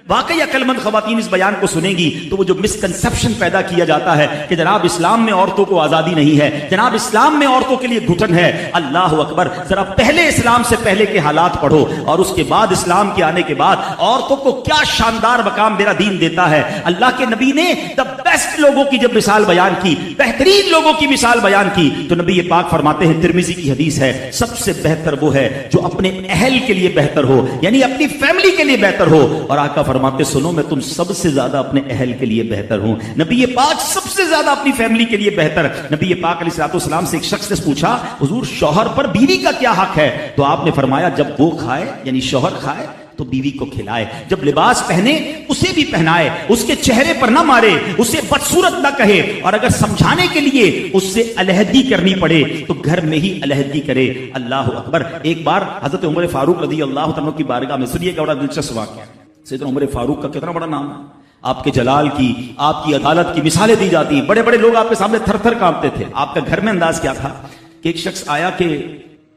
واقعی عقل مند خواتین اس بیان کو سنیں گی تو وہ جو مسکنسپشن پیدا کیا جاتا ہے کہ جناب اسلام میں عورتوں کو آزادی نہیں ہے، جناب اسلام میں عورتوں کے لیے گھٹن ہے، اللہ اکبر، ذرا پہلے اسلام سے پہلے کے حالات پڑھو اور اس کے بعد اسلام کے آنے کے بعد عورتوں کو کیا شاندار مقام میرا دین دیتا ہے۔ اللہ کے نبی نے the بیسٹ لوگوں کی جب مثال بیان کی، بہترین لوگوں کی مثال بیان کی، تو نبی پاک فرماتے ہیں، ترمذی کی حدیث ہے، سب سے بہتر وہ ہے جو اپنے اہل کے لیے بہتر ہو، یعنی اپنی فیملی کے لیے بہتر ہو، اور آقا فرماتے سنو میں تم سب سے زیادہ اپنے اہل کے لیے بہتر ہوں۔ نبی پاک سب سے زیادہ اپنی فیملی کے لیے بہتر۔ نبی پاک علیہ الصلوۃ والسلام سے ایک شخص نے پوچھا حضور شوہر پر بیوی کا کیا حق ہے؟ تو آپ نے فرمایا جب وہ کھائے یعنی شوہر کھائے تو بیوی کو کھلائے، جب لباس پہنے اسے بھی پہنائے، اس کے چہرے پر نہ مارے، اسے بدصورت نہ کہے، اور اگر سمجھانے کے لیے اس سے علیحدگی کرنی پڑے تو گھر میں ہی علیحدگی کرے۔ اللہ اکبر۔ ایک بار حضرت عمر فاروق رضی اللہ عنہ کی بارگاہ میں، سنیے گا بڑا دلچسپ واقعہ، سیدنا عمر فاروق کا کتنا بڑا نام ہے، آپ کے جلال کی، آپ کی عدالت کی مثالیں دی جاتی ہیں، بڑے بڑے لوگ آپ کے سامنے تھر تھر کانپتے تھے۔ آپ کا گھر میں انداز کیا تھا کہ ایک شخص آیا کہ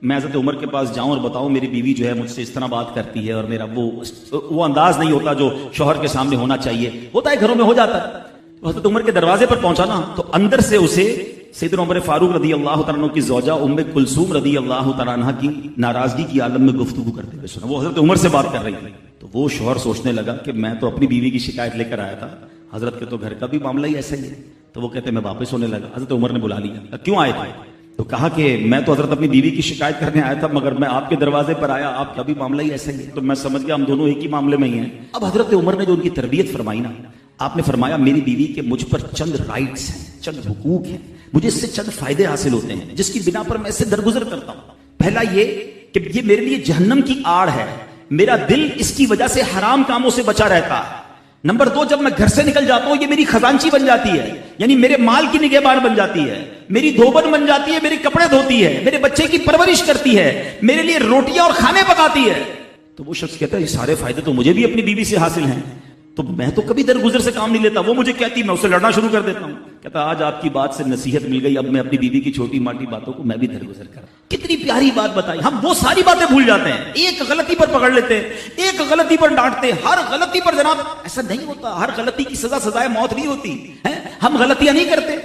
میں حضرت عمر کے پاس جاؤں اور بتاؤں میری بیوی جو ہے مجھ سے اس طرح بات کرتی ہے، اور میرا وہ انداز نہیں ہوتا جو شوہر کے سامنے ہونا چاہیے، ہوتا ہے گھروں میں ہو جاتا ہے۔ حضرت عمر کے دروازے پر پہنچا نا تو اندر سے اسے سیدنا عمر فاروق رضی اللہ تعالیٰ عنہ کی زوجہ ام کلثوم رضی اللہ تعالیٰ عنہ کی ناراضگی کی عالم میں گفتگو کرتے ہوئے سنا۔ وہ حضرت عمر سے بات کر رہی تھی تو وہ شوہر سوچنے لگا کہ میں تو اپنی بیوی کی شکایت لے کر آیا تھا، حضرت کے تو گھر کا بھی معاملہ ہی ایسا ہی ہے۔ تو وہ کہتے میں واپس ہونے لگا، حضرت عمر نے بلا لیا، کیوں آئے تھے؟ تو کہا کہ میں تو حضرت اپنی بیوی کی شکایت کرنے آیا تھا، مگر میں آپ کے دروازے پر آیا، آپ کا بھی معاملہ ہی ایسا ہی ہے، تو میں سمجھ گیا ہم دونوں ایک ہی معاملے میں ہی ہیں۔ اب حضرت عمر نے جو ان کی تربیت فرمائی نا، آپ نے فرمایا میری بیوی کے مجھ پر چند رائٹس ہیں، چند حقوق ہیں، مجھے اس سے چند فائدے حاصل ہوتے ہیں جس کی بنا پر میں اس سے درگزر کرتا ہوں۔ پہلا یہ کہ یہ میرے لیے جہنم کی آڑ ہے، میرا دل اس کی وجہ سے حرام کاموں سے بچا رہتا ہے۔ نمبر دو، جب میں گھر سے نکل جاتا ہوں یہ میری خزانچی بن جاتی ہے، یعنی میرے مال کی نگہبان بن جاتی ہے، میری دھوبن بن جاتی ہے، میرے کپڑے دھوتی ہے، میرے بچے کی پرورش کرتی ہے، میرے لیے روٹیاں اور کھانے پکاتی ہے۔ تو وہ شخص کہتا ہے یہ سارے فائدے تو مجھے بھی اپنی بیوی سے حاصل ہیں، تو میں تو کبھی درگزر سے کام نہیں لیتا، وہ مجھے کہتی میں اسے لڑنا شروع کر دیتا ہوں۔ کہتا آج آپ کی بات سے نصیحت مل گئی، اب میں اپنی بیوی کی چھوٹی ماٹی باتوں کو میں بھی درگزر کر۔ کتنی پیاری بات بتائی، ہم وہ ساری باتیں بھول جاتے ہیں، ایک غلطی پر پکڑ لیتے ہیں، ایک غلطی پر ڈانٹتے ہیں، ہر غلطی پر جناب ایسا نہیں ہوتا، ہر غلطی کی سزا سزائے موت نہیں ہوتی ہے، ہم غلطیاں نہیں کرتے۔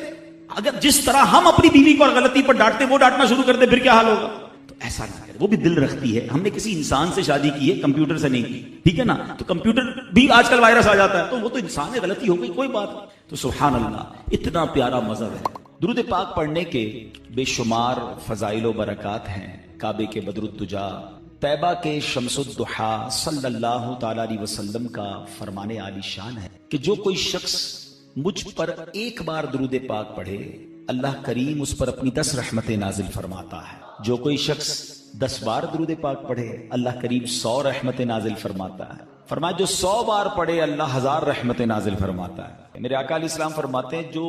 اگر جس طرح ہم اپنی بیوی کو غلطی پر ڈانٹتے وہ ڈانٹنا شروع کر دے پھر کیا حال ہوگا؟ تو ایسا نہ کرے، وہ بھی دل رکھتی ہے، ہم نے کسی انسان سے شادی کی ہے، کمپیوٹر سے نہیں کی، ٹھیک ہے نا؟ تو کمپیوٹر بھی آج کل وائرس آ جاتا ہے، تو وہ تو انسان ہے، غلطی ہو گئی کوئی بات نہیں۔ تو سبحان اللہ، اتنا پیارا مذہب ہے۔ درود پاک پڑھنے کے بے شمار فضائل و برکات ہیں۔ کعبے کے بدر الدجا، طیبہ کے شمس الضحا صلی اللہ تعالی علیہ وسلم کا فرمان عالی شان ہے کہ جو کوئی شخص مجھ پر ایک بار درود پاک پڑھے اللہ کریم اس پر اپنی 10 رحمتیں نازل فرماتا ہے، جو کوئی شخص 10 بار درود پاک پڑھے اللہ کریم 100 رحمتیں نازل فرماتا ہے۔ فرمایا جو 100 بار پڑھے اللہ 1000 رحمتیں نازل فرماتا ہے۔ میرے آقا علیہ السلام فرماتے ہیں جو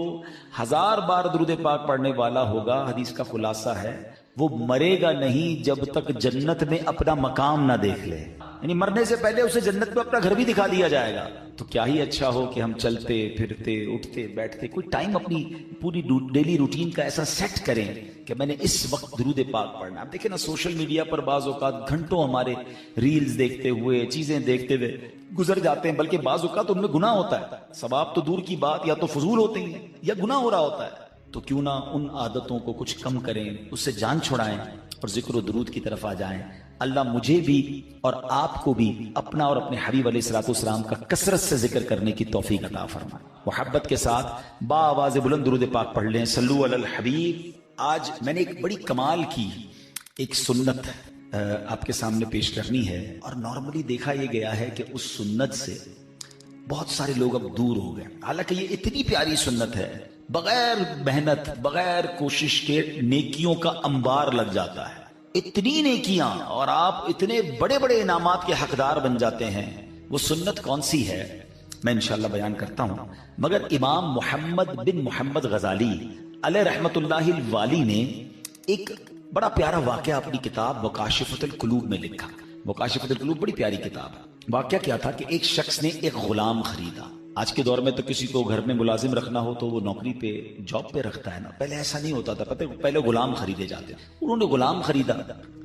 1000 بار درود پاک پڑھنے والا ہوگا، حدیث کا خلاصہ ہے، وہ مرے گا نہیں جب تک جنت میں اپنا مقام نہ دیکھ لے، یعنی مرنے سے پہلے اسے جنت میں اپنا گھر بھی دکھا دیا جائے گا۔ تو کیا ہی اچھا ہو کہ ہم چلتے پھرتے اٹھتے بیٹھتے کوئی ٹائم اپنی پوری ڈیلی روٹین کا ایسا سیٹ کریں کہ میں نے اس وقت درود پاک پڑھنا۔ آپ دیکھیں نا سوشل میڈیا پر بعض اوقات گھنٹوں ہمارے ریلز دیکھتے ہوئے چیزیں دیکھتے ہوئے گزر جاتے ہیں، بلکہ بعض اوقات ان میں گناہ ہوتا ہے، ثواب تو دور کی بات، یا تو فضول ہوتے ہیں یا گناہ ہو رہا ہوتا ہے۔ تو کیوں نہ ان عادتوں کو کچھ کم کریں، اس سے جان چھڑائیں اور ذکر و درود کی طرف آ جائیں۔ اللہ مجھے بھی اور آپ کو بھی اپنا اور اپنے حبیب علیہ الصلوۃ والسلام کا کثرت سے ذکر کرنے کی توفیق عطا فرمائے۔ محبت کے ساتھ با آواز بلند درود پاک پڑھ لیں، صلو علی الحبیب۔ آج میں نے ایک بڑی کمال کی ایک سنت آپ کے سامنے پیش کرنی ہے، اور نارملی دیکھا یہ گیا ہے کہ اس سنت سے بہت سارے لوگ اب دور ہو گئے، حالانکہ یہ اتنی پیاری سنت ہے، بغیر محنت بغیر کوشش کے نیکیوں کا انبار لگ جاتا ہے، اتنی نیکیاں اور آپ اتنے بڑے بڑے انعامات کے حقدار بن جاتے ہیں۔ وہ سنت کون سی ہے میں انشاءاللہ بیان کرتا ہوں، مگر امام محمد بن محمد غزالی علیہ رحمت اللہ الوالی نے ایک بڑا پیارا واقعہ اپنی کتاب مکاشفۃ القلوب میں لکھا۔ مکاشفۃ القلوب بڑی پیاری کتاب ہے۔ واقعہ کیا تھا کہ ایک شخص نے ایک غلام خریدا۔ آج کے دور میں تو کسی کو گھر میں ملازم رکھنا ہو تو وہ نوکری پہ جاب پہ رکھتا ہے نا، پہلے ایسا نہیں ہوتا تھا، پتہ ہے پہلے غلام خریدے جاتے، انہوں نے غلام خریدا۔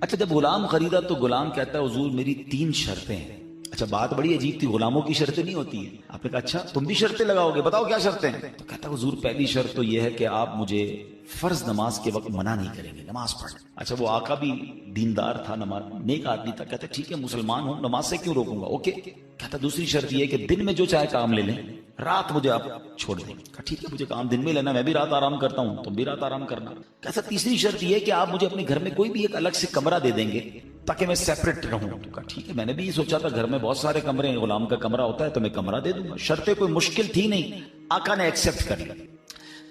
اچھا جب غلام خریدا تو غلام کہتا ہے حضور میری 3 شرطیں ہیں، اچھا بات بڑی عجیب تھی، غلاموں کی شرطیں نہیں ہوتی ہیں. آپ نے کہا اچھا تم بھی شرطیں لگاؤ گے، بتاؤ کیا شرطیں ہیں؟ تو کہتا حضور پہلی شرط تو یہ ہے کہ آپ مجھے فرض نماز کے وقت منع نہیں کریں گے، نماز پڑھ. اچھا وہ آقا بھی دیندار تھا، نماز نیک آدمی تھا. کہتا ٹھیک ہے مسلمان ہوں، نماز سے کیوں روکوں گا، اوکے. کہتا دوسری شرط یہ کہ دن میں جو چاہے کام لے لیں، رات مجھے آپ چھوڑ دیں. کہا ٹھیک ہے مجھے کام دن میں لینا، میں بھی رات آرام کرتا ہوں، تم بھی رات آرام کرنا. کہتا تیسری شرط یہ کہ آپ مجھے اپنے گھر میں کوئی بھی ایک الگ سے کمرہ دے دیں گے تاکہ میں سیپریٹ رہوں. تو کہا ٹھیک ہے، میں نے بھی یہ سوچا تھا گھر میں بہت سارے کمرے ہیں، غلام کا کمرہ ہوتا ہے تو میں کمرہ دے دوں گا. شرطیں کوئی مشکل تھی نہیں، آقا نے ایکسپٹ کر لیا.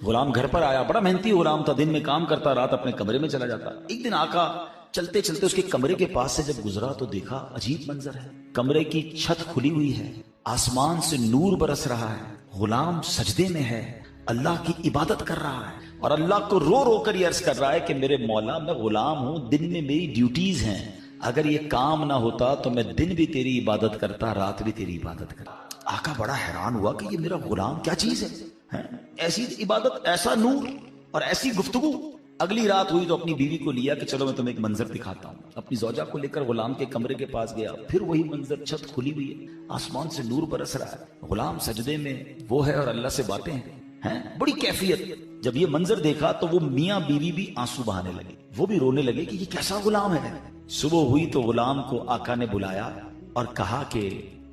غلام گھر پر آیا، بڑا محنتی غلام تھا، دن میں کام کرتا، رات اپنے کمرے میں چلا جاتا. ایک دن آقا چلتے چلتے اس کے کمرے کے پاس سے جب گزرا تو دیکھا عجیب منظر ہے. کمرے کی چھت کھلی ہوئی ہے، آسمان سے نور برس رہا ہے، غلام سجدے میں ہے، اللہ کی عبادت کر رہا ہے اور اللہ کو رو رو کر یہ عرض کر رہا ہے کہ میرے مولا میں غلام ہوں، دن میں میری ڈیوٹیز ہیں، اگر یہ کام نہ ہوتا تو میں دن بھی تیری عبادت کرتا، رات بھی تیری عبادت کرتا. آقا بڑا حیران ہوا کہ یہ میرا غلام کیا چیز ہے، ایسی عبادت، ایسا نور اور ایسی گفتگو. اگلی رات ہوئی تو اپنی بیوی کو لیا کہ چلو میں تمہیں ایک منظر دکھاتا ہوں. اپنی زوجہ کو لے کر غلام کے کمرے کے پاس گیا، پھر وہی منظر، چھت کھلی ہوئی ہے، آسمان سے نور برس رہا ہے، غلام سجدے میں وہ ہے اور اللہ سے باتیں ہیں، بڑی کیفیت. جب یہ منظر دیکھا تو وہ میاں بیوی بھی آنسو بہانے لگے، وہ بھی رونے لگے کہ یہ کیسا غلام ہے. صبح ہوئی تو غلام کو آقا نے بلایا اور کہا کہ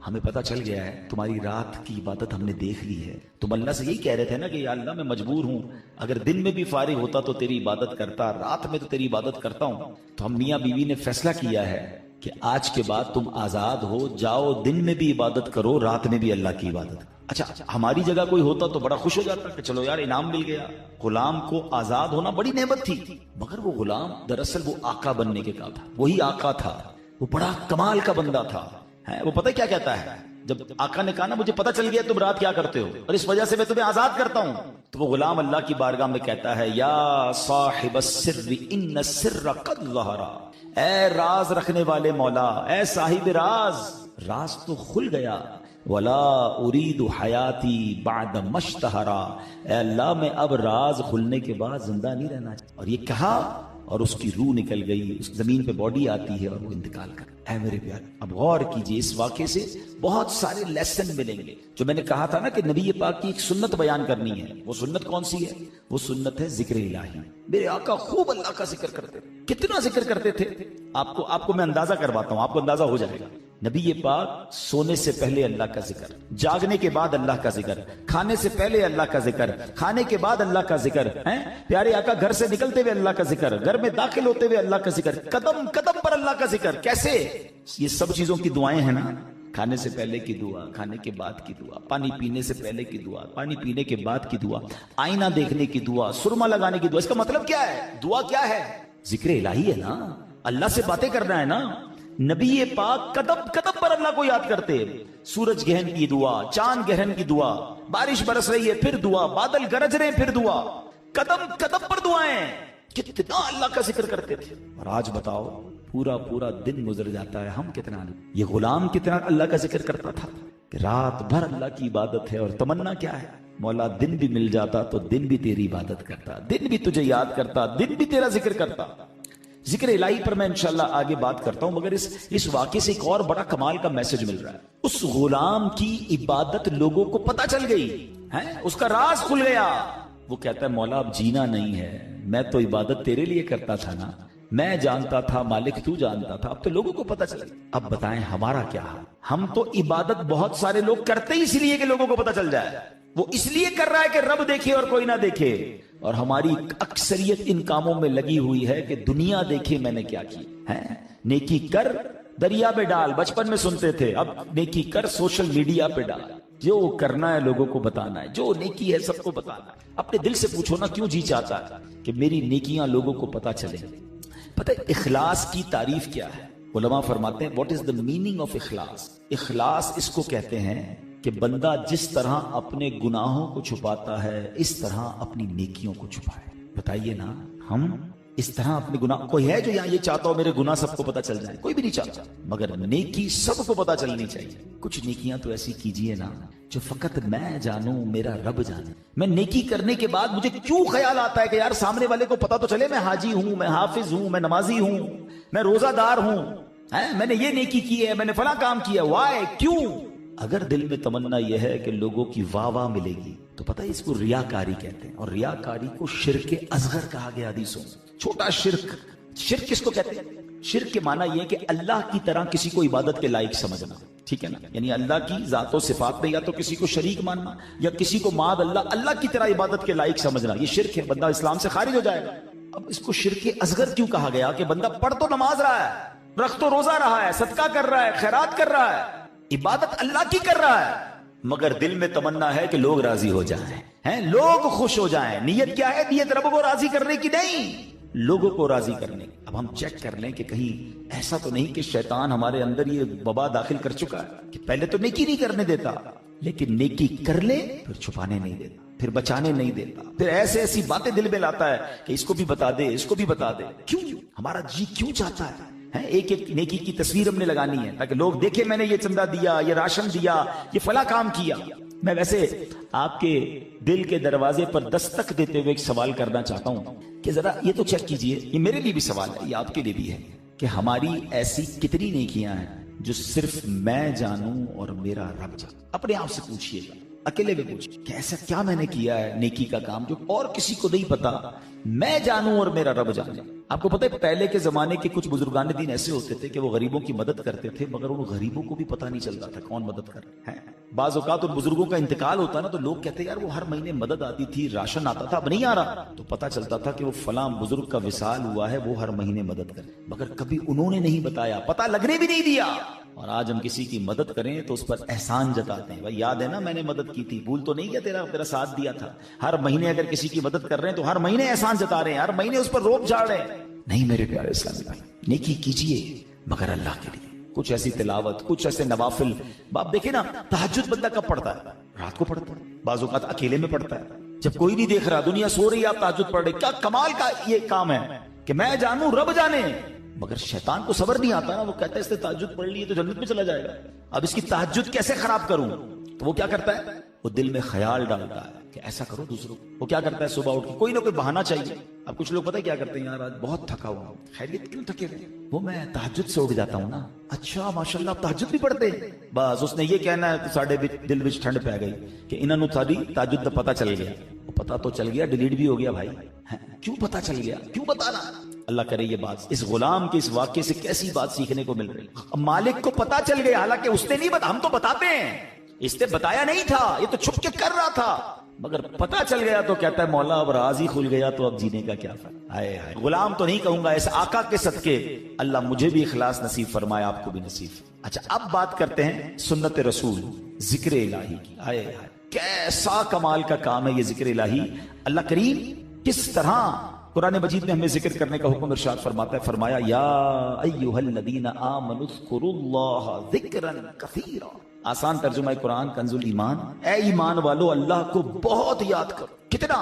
ہمیں پتا چل گیا ہے تمہاری رات کی عبادت ہم نے دیکھ لی ہے. تم اللہ سے یہی کہہ رہے تھے نا کہ یا اللہ میں مجبور ہوں، اگر دن میں بھی فارغ ہوتا تو تیری عبادت کرتا، رات میں تو تیری عبادت کرتا ہوں. تو ہم میاں بیوی نے فیصلہ کیا ہے کہ آج کے بعد تم آزاد ہو، جاؤ دن میں بھی عبادت کرو، رات میں بھی اللہ کی عبادت. اچھا ہماری جگہ کوئی ہوتا تو بڑا خوش ہو جاتا کہ چلو یار انعام مل گیا. غلام کو آزاد ہونا بڑی نعمت تھی، مگر وہ غلام دراصل وہ آقا بننے کے قابل تھا، وہی آقا تھا، وہ بڑا کمال کا بندہ تھا. وہ پتہ کیا کہتا ہے، جب آقا نے کہا نا مجھے پتہ چل گیا تم رات کیا کرتے ہو اور اس وجہ سے میں تمہیں آزاد کرتا ہوں، تو وہ غلام اللہ کی بارگاہ میں کہتا ہے یا صاحب السر ان السر قد ظہر، اے راز رکھنے والے مولا، اے صاحب راز، راز تو کھل گیا. ولا اريد حیاتی بعد مشتہرا، اے اللہ میں اب راز کھلنے کے بعد زندہ نہیں رہنا. اور یہ کہا اور اس کی روح نکل گئی، اس زمین پہ باڈی آتی ہے اور وہ انتقال کر. اے میرے پیارے اب غور کیجئے، اس واقعے سے بہت سارے لیسن ملیں گے. جو میں نے کہا تھا نا کہ نبی پاک کی ایک سنت بیان کرنی ہے، وہ سنت کون سی ہے؟ وہ سنت ہے ذکر الہی. میرے آقا خوب اللہ کا ذکر کرتے تھے. کتنا ذکر کرتے تھے آپ کو میں اندازہ کرواتا ہوں، آپ کو اندازہ ہو جائے گا. نبی پاک سونے سے پہلے اللہ کا ذکر، جاگنے کے بعد اللہ کا ذکر، کھانے سے پہلے اللہ کا ذکر، کھانے کے بعد اللہ کا ذکر، پیارے آقا گھر سے نکلتے ہوئے اللہ کا ذکر، گھر میں داخل ہوتے ہوئے اللہ کا ذکر، قدم قدم پر اللہ کا ذکر. کیسے؟ یہ سب چیزوں کی دعائیں ہیں نا، کھانے سے پہلے کی دعا، کھانے کے بعد کی دعا، پانی پینے سے پہلے کی دعا، پانی پینے کے بعد کی دعا، آئینہ دیکھنے کی دعا، سرما لگانے کی دعا. اس کا مطلب کیا ہے؟ دعا کیا ہے؟ ذکر الہی ہے نا، اللہ سے باتیں کرنا ہے نا. نبی پاک قدم قدم پر اللہ کو یاد کرتے. سورج گرہن کی دعا، چاند گرہن کی دعا، بارش برس رہی ہے پھر دعا، بادل گرج رہے ہیں پھر دعا، قدم قدم پر دعائیں. کتنا اللہ کا ذکر کرتے تھے. اور آج بتاؤ پورا پورا دن گزر جاتا ہے، ہم کتنا، یہ غلام کتنا اللہ کا ذکر کرتا تھا کہ رات بھر اللہ کی عبادت ہے. اور تمنا کیا ہے؟ مولا دن بھی مل جاتا تو دن بھی تیری عبادت کرتا، دن بھی تجھے یاد کرتا، دن بھی تیرا ذکر کرتا. ذکر الہی پر میں انشاءاللہ آگے بات کرتا ہوں، مگر اس واقعے سے ایک اور بڑا کمال کا میسج مل رہا ہے. اس غلام کی عبادت لوگوں کو پتہ چل گئی ہے، اس کا راز کھل گیا. وہ کہتا ہے مولا اب جینا نہیں ہے، میں تو عبادت تیرے لیے کرتا تھا نا، میں جانتا تھا مالک تو جانتا تھا، اب تو لوگوں کو پتہ چل گیا. اب بتائیں ہمارا کیا حال؟ ہم تو عبادت بہت سارے لوگ کرتے ہی اس لیے کہ لوگوں کو پتہ چل جائے. وہ اس لیے کر رہا ہے کہ رب دیکھے اور کوئی نہ دیکھے. اور ہماری اکثریت ان کاموں میں لگی ہوئی ہے کہ دنیا دیکھے میں نے کیا کی ہے. نیکی کر دریا میں ڈال، بچپن میں سنتے تھے، اب نیکی کر سوشل میڈیا پہ ڈال. جو کرنا ہے لوگوں کو بتانا ہے، جو نیکی ہے سب کو بتانا ہے. اپنے دل سے پوچھو نا کیوں جی چاہتا ہے کہ میری نیکیاں لوگوں کو پتہ چلے. پتہ ہے اخلاص کی تعریف کیا ہے؟ علماء فرماتے ہیں what is the meaning of اخلاص. اخلاص اس کو کہتے ہیں کہ بندہ جس طرح اپنے گناہوں کو چھپاتا ہے اس طرح اپنی نیکیوں کو چھپائے. بتائیے نا، ہم اس طرح اپنے گناہ، کوئی ہے جو یہاں یہ چاہتا ہو میرے گناہ سب کو پتہ چل جائے؟ کوئی بھی نہیں چاہتا. مگر نیکی سب کو پتہ چلنی چاہیے. کچھ نیکیاں تو ایسی کیجئے نا جو فقط میں جانوں، میرا رب جانے. میں نیکی کرنے کے بعد مجھے کیوں خیال آتا ہے کہ یار سامنے والے کو پتہ تو چلے میں حاجی ہوں، میں حافظ ہوں، میں نمازی ہوں، میں روزہ دار ہوں. میں نے یہ نیکی کی ہے، میں نے فلاں کام کیا، وائے، کیوں؟ اگر دل میں تمنا یہ ہے کہ لوگوں کی واہ واہ ملے گی تو پتہ ہے اس کو ریاکاری کہتے ہیں، اور ریاکاری کو شرک اصغر کہا گیا حدیثوں میں، چھوٹا شرک۔ شرک کس کو کہتے ہیں؟ شرک کے معنی یہ کہ اللہ کی طرح کسی کو عبادت کے لائق سمجھنا، ٹھیک ہے نا، یعنی اللہ کی ذات و صفات میں یا تو کسی کو شریک ماننا یا کسی کو معاذ اللہ کی طرح عبادت کے لائق سمجھنا، یہ شرک ہے، بندہ اسلام سے خارج ہو جائے گا۔ اب اس کو شرک اصغر کیوں کہا گیا؟ کہ بندہ پڑھ تو نماز رہا ہے، رکھ تو روزہ رہا ہے، صدقہ کر رہا ہے، خیرات کر رہا ہے، عبادت اللہ کی کر رہا ہے، مگر دل میں تمنا ہے کہ لوگ راضی ہو جائیں، لوگ خوش ہو جائیں۔ نیت کیا ہے؟ نیت رب کو راضی کرنے کی نہیں، لوگوں کو راضی کرنے۔ اب ہم چیک کر لیں کہ کہیں ایسا تو نہیں کہ شیطان ہمارے اندر یہ وبا داخل کر چکا ہے کہ پہلے تو نیکی نہیں کرنے دیتا، لیکن نیکی کر لے پھر چھپانے نہیں دیتا، پھر بچانے نہیں دیتا، پھر ایسی باتیں دل میں لاتا ہے کہ اس کو بھی بتا دے، اس کو بھی بتا دے۔ کیوں؟ ہمارا جی کیوں چاہتا ہے ایک ایک نیکی کی تصویر ہم نے لگانی ہے تاکہ لوگ دیکھیں میں نے یہ چندہ دیا، یہ راشن دیا، یہ فلاں کام کیا۔ میں ویسے آپ کے دل کے دروازے پر دستک دیتے ہوئے ایک سوال کرنا چاہتا ہوں کہ ذرا یہ تو چیک کیجئے، یہ میرے لیے بھی سوال ہے، یہ آپ کے لیے بھی ہے، کہ ہماری ایسی کتنی نیکیاں ہیں جو صرف میں جانوں اور میرا رب جانے؟ اپنے آپ سے پوچھئے گا، اکیلے میں پوچھئے کہ ایسا کیا میں نے کیا ہے نیکی کا کام جو اور کسی کو نہیں پتا، میں جانوں اور میرا رب جانے۔ آپ کو پتہ ہے پہلے کے زمانے کے کچھ بزرگان دین ایسے ہوتے تھے کہ وہ غریبوں کی مدد کرتے تھے، مگر ان غریبوں کو بھی پتہ نہیں چلتا تھا کون مدد کر رہے ہیں۔ بعض اوقات ان بزرگوں کا انتقال ہوتا نا تو لوگ کہتے یار وہ ہر مہینے مدد آتی تھی، راشن آتا تھا، اب نہیں آ رہا، تو پتہ چلتا تھا کہ وہ فلاں بزرگ کا وصال ہوا ہے، وہ ہر مہینے مدد کرے، مگر کبھی انہوں نے نہیں بتایا، پتہ لگنے بھی نہیں دیا۔ اور آج ہم کسی کی مدد کریں تو اس پر احسان جتاتے ہیں، بھائی یاد ہے نا میں نے مدد کی تھی، بھول تو نہیں کیا تیرا ساتھ دیا تھا۔ ہر مہینے اگر کسی کی مدد کر رہے ہیں تو ہر مہینے احسان جتا رہے ہیں، ہر مہینے اس پر روپ جھاڑ رہے ہیں۔ نہیں میرے پیارے اسلامی بھائی، نیکی کیجئے مگر اللہ کے لیے، کچھ ایسی تلاوت، کچھ ایسے نوافل۔ آپ دیکھیں نا تہجد بندہ کب پڑھتا ہے؟ رات کو پڑھتا ہے، بعض اوقات اکیلے میں پڑھتا ہے، جب کوئی نہیں دیکھ رہا، دنیا سو رہی ہے، آپ تہجد پڑھ رہے۔ کیا کمال کا یہ کام ہے کہ میں جانوں رب جانے، مگر شیطان کو صبر نہیں آتا نا، وہ کہتا ہے اس نے تہجد پڑھ لی تو جنت میں چلا جائے گا، اب اس کی تہجد کیسے خراب کروں؟ تو وہ کیا کرتا ہے؟ وہ دل میں خیال ڈالتا ہے کہ ایسا کرو دوسروں کو۔ وہ کیا کرتا ہے؟ صبح اٹھ کے کوئی نہ کوئی بہانہ چاہیے۔ اب کچھ لوگ پتہ ہے کیا کرتے ہیں؟ یار آج بہت تھکا ہوا ہوں۔ خیریت؟ کیوں تھکے ہوئے؟ وہ میں تہجد سے اٹھ جاتا ہوں نا۔ اچھا ماشاءاللہ آپ تہجد بھی پڑھتے ہیں؟ بس اس نے یہ کہنا ہے تو ساڈے دل وچ ٹھنڈ پی گئی کہ انہاں نوں ساری تہجد دا پتہ چل گیا۔ پتہ تو چل گیا، ڈیلیٹ بھی ہو گیا بھائی۔ کیوں پتہ چل گیا؟ کیوں بتانا؟ اللہ کرے یہ بات اس غلام کے اس واقعے سے کیسی بات سیکھنے کو مل رہی۔ مالک کو پتہ چل گیا، حالانکہ اس نے نہیں بتا، ہم تو بتاتے ہیں، اس نے بتایا نہیں تھا، یہ تو چھپ کے کر رہا تھا، مگر پتہ چل گیا تو کہتا ہے مولا اب راز ہی کھل گیا تو اب جینے کا کیا فرق۔ ہائے ہائے، غلام تو نہیں کہوں گا، اس آقا کے صدقے اللہ مجھے بھی اخلاص نصیب فرمائے، آپ کو بھی نصیب۔ اچھا اب بات کرتے ہیں سنت رسول، ذکر الہی کی۔ ہائے ہائے کیسا کمال کا کام ہے یہ ذکر الہی۔ اللہ کریم کس طرح قرآن مجید میں ہمیں ذکر کرنے کا حکم ارشاد فرماتا ہے، فرمایا یا ایھا الذین آمنوا اذکروا اللہ ذکرا کثیرا۔ آسان ترجمہ قرآن کنز الایمان، اے ایمان والو اللہ کو بہت یاد کرو۔ کتنا؟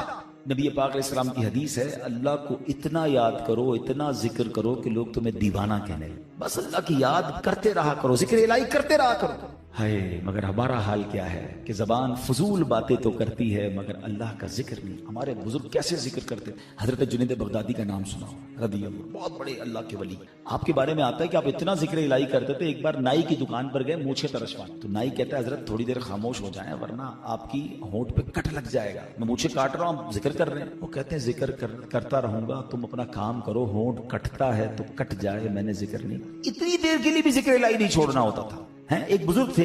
نبی پاک علیہ السلام کی حدیث ہے اللہ کو اتنا یاد کرو، اتنا ذکر کرو کہ لوگ تمہیں دیوانہ کہنے لگیں، بس اللہ کی یاد کرتے رہا کرو، ذکر الہی کرتے رہا کرو۔ ہے مگر ہمارا حال کیا ہے کہ زبان فضول باتیں تو کرتی ہے مگر اللہ کا ذکر نہیں۔ ہمارے بزرگ کیسے ذکر کرتے؟ حضرت جنید بغدادی کا نام سنا ہو رضی اللہ، بہت بڑے اللہ کے ولی۔ آپ کے بارے میں آتا ہے کہ آپ اتنا ذکر الہی کرتے تھے، ایک بار نائی کی دکان پر گئے مونچھیں ترشوانے، تو نائی کہتا ہے حضرت تھوڑی دیر خاموش ہو جائیں ورنہ آپ کی ہونٹ پہ کٹ لگ جائے گا، میں مونچھیں کاٹ رہا ہوں ذکر کر رہے ہیں۔ وہ کہتے ہیں ذکر کرتا رہوں گا، تم اپنا کام کرو، ہونٹ کٹتا ہے تو کٹ جائے، میں نے ذکر نہیں۔ اتنی دیر کے لیے بھی ذکر الہی نہیں چھوڑنا ہوتا تھا۔ ایک بزرگ تھے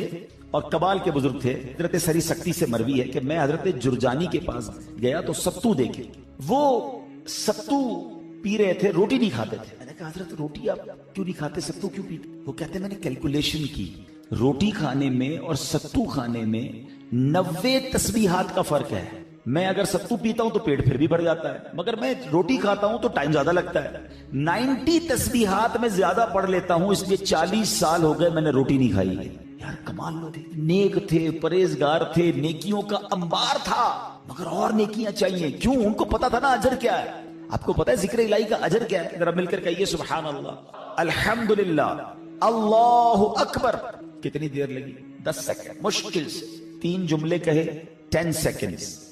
اور کبال کے بزرگ تھے، حضرت سری سکتی سے مروی ہے کہ میں حضرت جرجانی کے پاس گیا تو ستو دیکھے، وہ ستو پی رہے تھے، روٹی نہیں کھاتے تھے۔ میں نے کہا حضرت روٹی آپ کیوں نہیں کھاتے، ستو کیوں پیتے؟ وہ کہتے ہیں میں نے کیلکولیشن کی، روٹی کھانے میں اور ستو کھانے میں 90 تسبیحات کا فرق ہے۔ میں اگر ستو پیتا ہوں تو پیٹ پھر بھی بڑھ جاتا ہے، مگر میں روٹی کھاتا ہوں تو ٹائم زیادہ لگتا ہے۔ 90 تسبیحات میں زیادہ پڑھ لیتا ہوں، اس لیے 40 سال ہو گئے میں نے روٹی نہیں کھائی۔ یار کمال لوگ تھے، نیک تھے، پرہیزگار تھے، نیکیوں کا انبار تھا، مگر اور نیکیاں چاہیے۔ کیوں؟ ان کو پتا تھا نا اجر کیا ہے۔ آپ کو پتا ہے ذکر الہی کا اجر کیا ہے؟ ذرا مل کر کہیے سبحان اللہ، الحمدللہ، اللہ اکبر۔ کتنی دیر لگی؟ 10 سیکنڈ، مشکل سے 3 جملے کہے 10 seconds,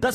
10